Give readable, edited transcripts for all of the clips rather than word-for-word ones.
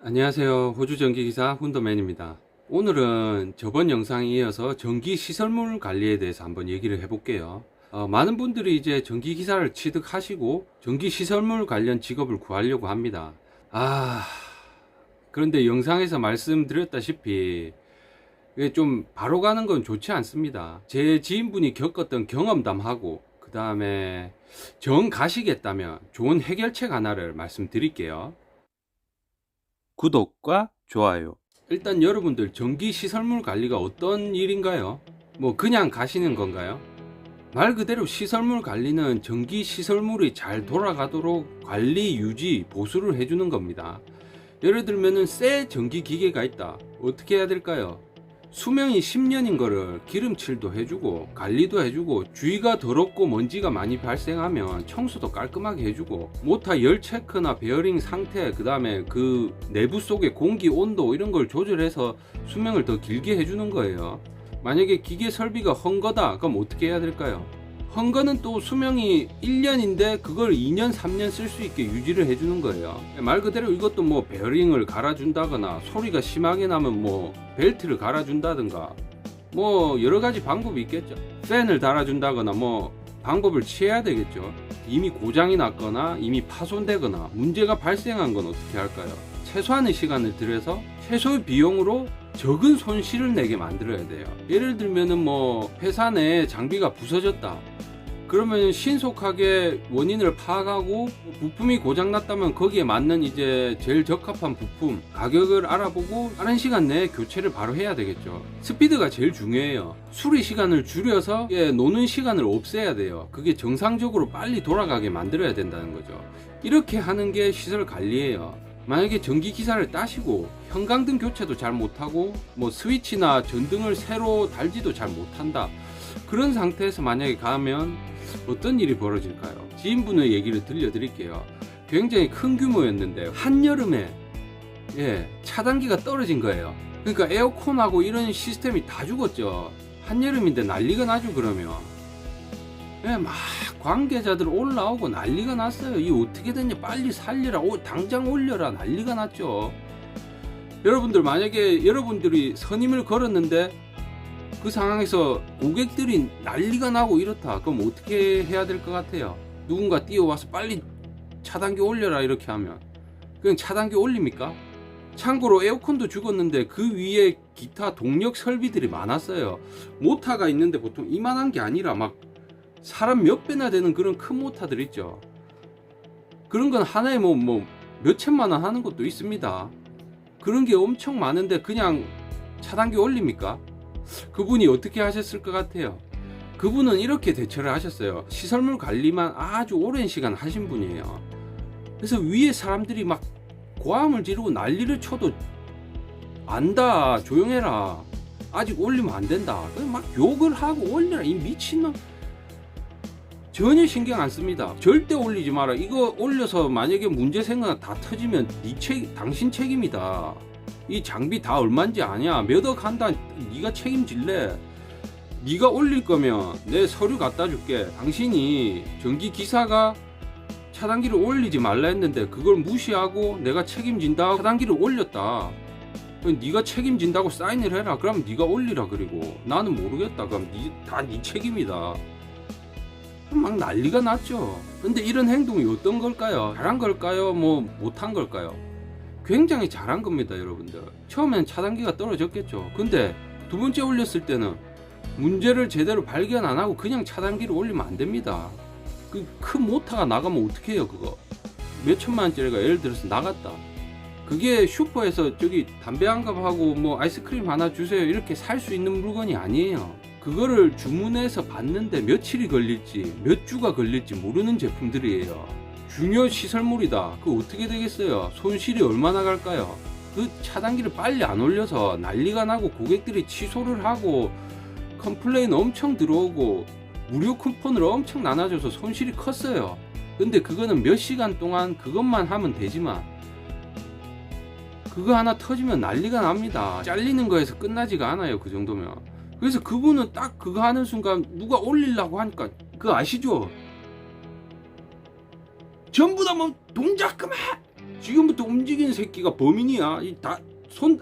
안녕하세요. 호주 전기기사 훈더맨입니다. 오늘은 저번 영상에 이어서 전기 시설물 관리에 대해서 한번 얘기를 해볼게요. 많은 분들이 이제 전기기사를 취득하시고 전기 시설물 관련 직업을 구하려고 합니다. 그런데 영상에서 말씀드렸다시피 이게 좀 바로 가는 건 좋지 않습니다. 제 지인분이 겪었던 경험담하고 그 다음에 정 가시겠다면 좋은 해결책 하나를 말씀드릴게요. 구독과 좋아요. 일단 여러분들 전기 시설물 관리가 어떤 일인가요? 뭐 그냥 가시는 건가요? 말 그대로 시설물 관리는 전기 시설물이 잘 돌아가도록 관리, 유지, 보수를 해주는 겁니다. 예를 들면은 새 전기 기계가 있다. 어떻게 해야 될까요? 수명이 10년인 거를 기름칠도 해주고 관리도 해주고 주위가 더럽고 먼지가 많이 발생하면 청소도 깔끔하게 해주고 모터 열 체크나 베어링 상태 그 다음에 그 내부 속의 공기 온도 이런 걸 조절해서 수명을 더 길게 해주는 거예요. 만약에 기계 설비가 헝거다 그럼 어떻게 해야 될까요? 헝거는 또 수명이 1년인데 그걸 2년 3년 쓸 수 있게 유지를 해주는 거예요. 말 그대로 이것도 뭐 베어링을 갈아준다거나 소리가 심하게 나면 뭐 벨트를 갈아준다든가 뭐 여러가지 방법이 있겠죠. 팬을 달아준다거나 뭐 방법을 취해야 되겠죠. 이미 고장이 났거나 이미 파손되거나 문제가 발생한 건 어떻게 할까요? 최소한의 시간을 들여서 최소의 비용으로 적은 손실을 내게 만들어야 돼요. 예를 들면은 뭐 회사 내 장비가 부서졌다. 그러면 신속하게 원인을 파악하고 부품이 고장났다면 거기에 맞는 이제 제일 적합한 부품 가격을 알아보고 빠른 시간 내에 교체를 바로 해야 되겠죠. 스피드가 제일 중요해요. 수리 시간을 줄여서 노는 시간을 없애야 돼요. 그게 정상적으로 빨리 돌아가게 만들어야 된다는 거죠. 이렇게 하는 게 시설 관리예요. 만약에 전기 기사를 따시고 형광등 교체도 잘 못하고 뭐 스위치나 전등을 새로 달지도 잘 못한다. 그런 상태에서 만약에 가면 어떤 일이 벌어질까요? 지인분의 얘기를 들려드릴게요. 굉장히 큰 규모였는데 한여름에 차단기가 떨어진 거예요. 그러니까 에어컨하고 이런 시스템이 다 죽었죠. 한여름인데 난리가 나죠. 그러면 막 관계자들 올라오고 난리가 났어요. 이 어떻게 됐냐, 빨리 살리라, 당장 올려라, 난리가 났죠. 여러분들 만약에 여러분들이 선임을 걸었는데 그 상황에서 고객들이 난리가 나고 이렇다. 그럼 어떻게 해야 될 것 같아요? 누군가 뛰어와서 빨리 차단기 올려라 이렇게 하면 그냥 차단기 올립니까? 참고로 에어컨도 죽었는데 그 위에 기타 동력 설비들이 많았어요. 모터가 있는데 보통 이만한 게 아니라 막 사람 몇 배나 되는 그런 큰 모터들 있죠. 그런 건 하나에 뭐 몇천만 원 하는 것도 있습니다. 그런 게 엄청 많은데 그냥 차단기 올립니까? 그분이 어떻게 하셨을 것 같아요? 그분은 이렇게 대처를 하셨어요. 시설물 관리만 아주 오랜 시간 하신 분이에요. 그래서 위에 사람들이 막 고함을 지르고 난리를 쳐도 안다, 조용해라, 아직 올리면 안 된다, 막 욕을 하고 올려라, 이 미친놈. 전혀 신경 안 씁니다. 절대 올리지 마라. 이거 올려서 만약에 문제 생각 다 터지면 당신 책임이다. 이 장비 다 얼마인지 아냐? 몇 억 한다. 네가 책임질래? 네가 올릴 거면 내 서류 갖다 줄게. 당신이 전기 기사가 차단기를 올리지 말라 했는데 그걸 무시하고 내가 책임진다 차단기를 올렸다. 네가 책임진다고 사인을 해라. 그럼 네가 올리라. 그리고 나는 모르겠다. 그럼 다 네 책임이다. 막 난리가 났죠. 근데 이런 행동이 어떤 걸까요? 잘한 걸까요? 뭐 못한 걸까요? 굉장히 잘한 겁니다. 여러분들 처음엔 차단기가 떨어졌겠죠. 근데 두 번째 올렸을 때는 문제를 제대로 발견 안 하고 그냥 차단기를 올리면 안 됩니다. 그 큰 모터가 나가면 어떻게 해요? 그거 몇 천만 원짜리가 예를 들어서 나갔다. 그게 슈퍼에서 저기 담배 한 갑하고 뭐 아이스크림 하나 주세요 이렇게 살 수 있는 물건이 아니에요. 그거를 주문해서 받는데 며칠이 걸릴지 몇 주가 걸릴지 모르는 제품들이에요. 중요 시설물이다. 그거 어떻게 되겠어요? 손실이 얼마나 갈까요? 그 차단기를 빨리 안 올려서 난리가 나고 고객들이 취소를 하고 컴플레인 엄청 들어오고 무료 쿠폰을 엄청 나눠줘서 손실이 컸어요. 근데 그거는 몇 시간 동안 그것만 하면 되지만 그거 하나 터지면 난리가 납니다. 잘리는 거에서 끝나지가 않아요. 그 정도면. 그래서 그분은 딱 그거 하는 순간 누가 올리려고 하니까 그거 아시죠? 전부 다 뭐 동작 그만 지금부터 움직이는 새끼가 범인이야.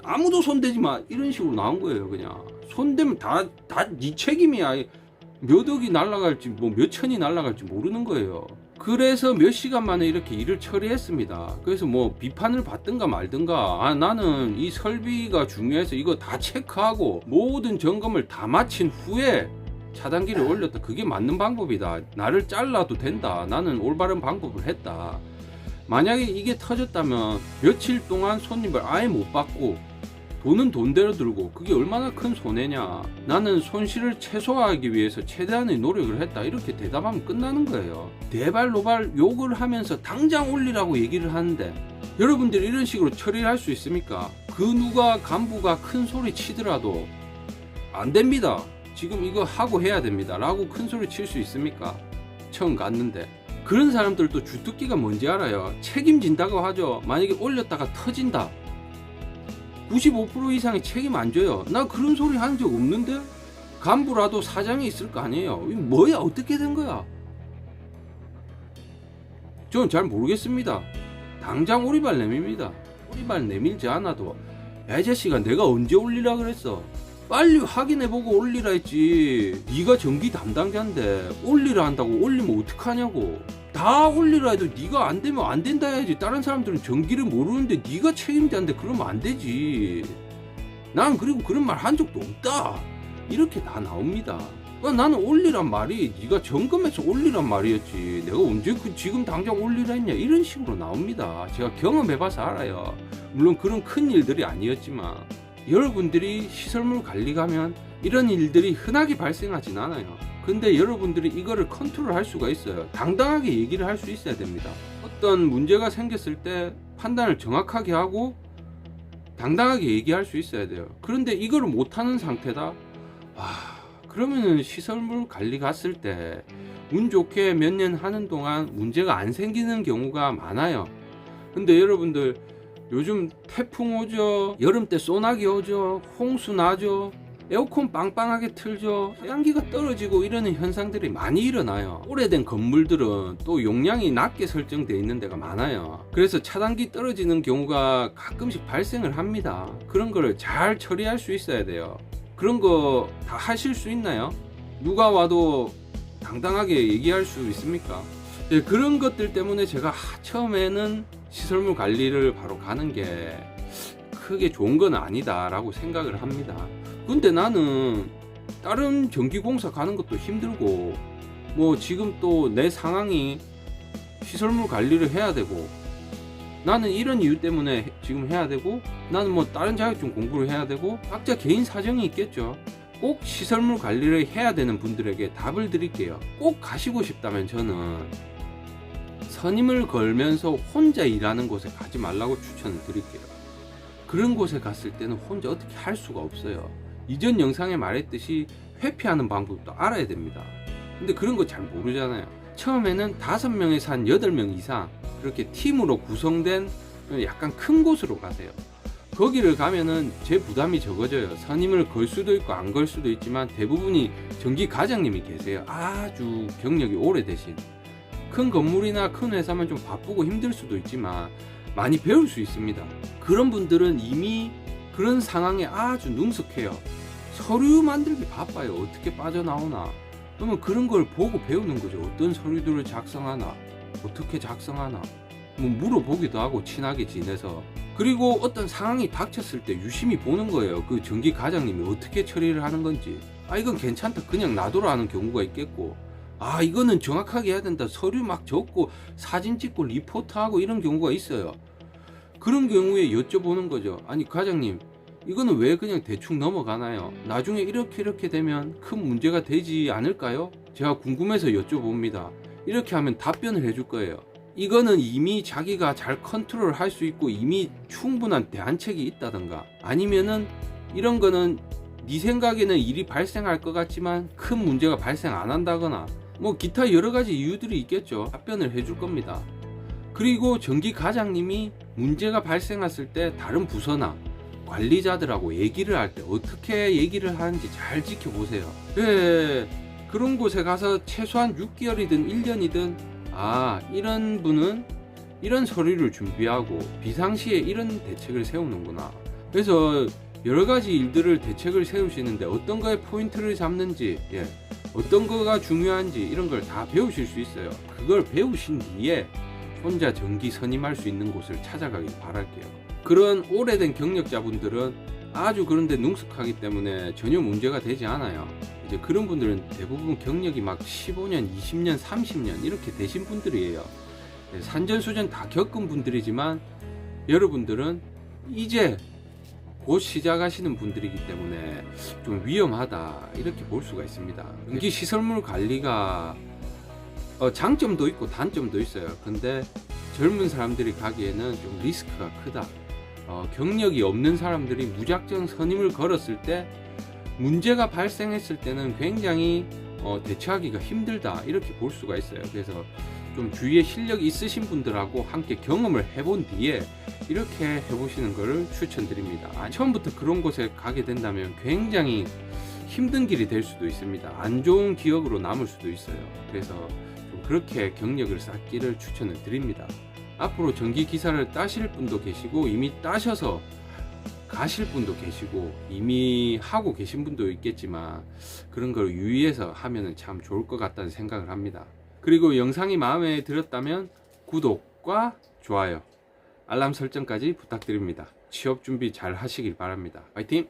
아무도 손대지 마. 이런 식으로 나온 거예요. 그냥 손대면 다 네 책임이야. 몇 억이 날아갈지 뭐 몇 천이 날아갈지 모르는 거예요. 그래서 몇 시간 만에 이렇게 일을 처리했습니다. 그래서 뭐 비판을 받든가 말든가, 나는 이 설비가 중요해서 이거 다 체크하고 모든 점검을 다 마친 후에 차단기를 올렸다. 그게 맞는 방법이다. 나를 잘라도 된다. 나는 올바른 방법을 했다. 만약에 이게 터졌다면 며칠 동안 손님을 아예 못 받고 돈은 돈대로 들고, 그게 얼마나 큰 손해냐. 나는 손실을 최소화하기 위해서 최대한의 노력을 했다. 이렇게 대답하면 끝나는 거예요. 대발노발 욕을 하면서 당장 올리라고 얘기를 하는데, 여러분들이 이런 식으로 처리를 할 수 있습니까? 그 누가 간부가 큰 소리 치더라도 안 됩니다. 지금 이거 하고 해야 됩니다 라고 큰 소리 칠 수 있습니까? 처음 갔는데. 그런 사람들도 주특기가 뭔지 알아요. 책임진다고 하죠. 만약에 올렸다가 터진다, 95% 이상의 책임 안 져요. 나 그런 소리 한 적 없는데? 간부라도 사장이 있을 거 아니에요. 이거 뭐야, 어떻게 된 거야? 저는 잘 모르겠습니다. 당장 오리발 내밉니다. 오리발 내밀지 않아도, 야, 이 자식아, 내가 언제 올리라 그랬어? 빨리 확인해보고 올리라 했지. 네가 전기 담당자인데 올리라 한다고 올리면 어떡하냐고. 다 올리라 해도 네가 안 되면 안 된다 해야지. 다른 사람들은 전기를 모르는데 네가 책임자인데 그러면 안 되지. 난 그리고 그런 말 한 적도 없다. 이렇게 다 나옵니다. 나는 올리란 말이 네가 점검해서 올리란 말이었지, 내가 언제 지금 당장 올리라 했냐, 이런 식으로 나옵니다. 제가 경험해봐서 알아요. 물론 그런 큰 일들이 아니었지만, 여러분들이 시설물 관리 가면 이런 일들이 흔하게 발생하진 않아요. 근데 여러분들이 이거를 컨트롤할 수가 있어요. 당당하게 얘기를 할 수 있어야 됩니다. 어떤 문제가 생겼을 때 판단을 정확하게 하고 당당하게 얘기할 수 있어야 돼요. 그런데 이거를 못하는 상태다? 그러면은 시설물 관리 갔을 때 운 좋게 몇 년 하는 동안 문제가 안 생기는 경우가 많아요. 근데 여러분들, 요즘 태풍 오죠, 여름 때 소나기 오죠, 홍수 나죠, 에어컨 빵빵하게 틀죠, 양기가 떨어지고 이러는 현상들이 많이 일어나요. 오래된 건물들은 또 용량이 낮게 설정되어 있는 데가 많아요. 그래서 차단기 떨어지는 경우가 가끔씩 발생을 합니다. 그런 거를 잘 처리할 수 있어야 돼요. 그런 거 다 하실 수 있나요? 누가 와도 당당하게 얘기할 수 있습니까? 네, 그런 것들 때문에 제가 처음에는 시설물 관리를 바로 가는 게 크게 좋은 건 아니다 라고 생각을 합니다. 근데 나는 다른 전기공사 가는 것도 힘들고, 뭐 지금 또 내 상황이 시설물 관리를 해야 되고, 나는 이런 이유 때문에 지금 해야 되고, 나는 뭐 다른 자격증 공부를 해야 되고, 각자 개인 사정이 있겠죠. 꼭 시설물 관리를 해야 되는 분들에게 답을 드릴게요. 꼭 가시고 싶다면 저는 선임을 걸면서 혼자 일하는 곳에 가지 말라고 추천을 드릴게요. 그런 곳에 갔을 때는 혼자 어떻게 할 수가 없어요. 이전 영상에 말했듯이 회피하는 방법도 알아야 됩니다. 근데 그런 거 잘 모르잖아요. 처음에는 5명에서 한 8명 이상 그렇게 팀으로 구성된 약간 큰 곳으로 가세요. 거기를 가면은 제 부담이 적어져요. 선임을 걸 수도 있고 안 걸 수도 있지만 대부분이 전기 과장님이 계세요. 아주 경력이 오래되신. 큰 건물이나 큰 회사면 좀 바쁘고 힘들 수도 있지만 많이 배울 수 있습니다. 그런 분들은 이미 그런 상황에 아주 능숙해요. 서류 만들기 바빠요. 어떻게 빠져나오나. 그러면 그런 걸 보고 배우는 거죠. 어떤 서류들을 작성하나, 어떻게 작성하나, 뭐 물어보기도 하고 친하게 지내서. 그리고 어떤 상황이 닥쳤을 때 유심히 보는 거예요. 그 전기 과장님이 어떻게 처리를 하는 건지. 이건 괜찮다, 그냥 놔둬라 하는 경우가 있겠고, 이거는 정확하게 해야 된다, 서류 막 적고 사진 찍고 리포트하고 이런 경우가 있어요. 그런 경우에 여쭤보는 거죠. 아니 과장님, 이거는 왜 그냥 대충 넘어가나요? 나중에 이렇게 되면 큰 문제가 되지 않을까요? 제가 궁금해서 여쭤봅니다. 이렇게 하면 답변을 해줄 거예요. 이거는 이미 자기가 잘 컨트롤 할 수 있고 이미 충분한 대안책이 있다던가, 아니면은 이런 거는 네 생각에는 일이 발생할 것 같지만 큰 문제가 발생 안 한다거나, 뭐 기타 여러 가지 이유들이 있겠죠. 답변을 해줄 겁니다. 그리고 전기 과장님이 문제가 발생했을 때 다른 부서나 관리자들하고 얘기를 할 때 어떻게 얘기를 하는지 잘 지켜보세요. 그런 곳에 가서 최소한 6개월이든 1년이든 이런 분은 이런 서류를 준비하고 비상시에 이런 대책을 세우는구나. 그래서 여러 가지 일들을 대책을 세우시는데 어떤 거에 포인트를 잡는지, 어떤 거가 중요한지 이런 걸 다 배우실 수 있어요. 그걸 배우신 뒤에 혼자 정기 선임할 수 있는 곳을 찾아가길 바랄게요. 그런 오래된 경력자분들은 아주 그런데 능숙하기 때문에 전혀 문제가 되지 않아요. 이제 그런 분들은 대부분 경력이 막 15년, 20년, 30년 이렇게 되신 분들이에요. 산전수전 다 겪은 분들이지만 여러분들은 이제 곧 시작하시는 분들이기 때문에 좀 위험하다 이렇게 볼 수가 있습니다. 전기 시설물 관리가 장점도 있고 단점도 있어요. 근데 젊은 사람들이 가기에는 좀 리스크가 크다. 경력이 없는 사람들이 무작정 선임을 걸었을 때 문제가 발생했을 때는 굉장히 대처하기가 힘들다 이렇게 볼 수가 있어요. 그래서 좀 주위에 실력이 있으신 분들하고 함께 경험을 해본 뒤에 이렇게 해보시는 것을 추천드립니다. 처음부터 그런 곳에 가게 된다면 굉장히 힘든 길이 될 수도 있습니다. 안 좋은 기억으로 남을 수도 있어요. 그래서 좀 그렇게 경력을 쌓기를 추천을 드립니다. 앞으로 전기 기사를 따실 분도 계시고 이미 따셔서 가실 분도 계시고 이미 하고 계신 분도 있겠지만 그런 걸 유의해서 하면 참 좋을 것 같다는 생각을 합니다. 그리고 영상이 마음에 들었다면 구독과 좋아요, 알람 설정까지 부탁드립니다. 취업 준비 잘 하시길 바랍니다. 화이팅!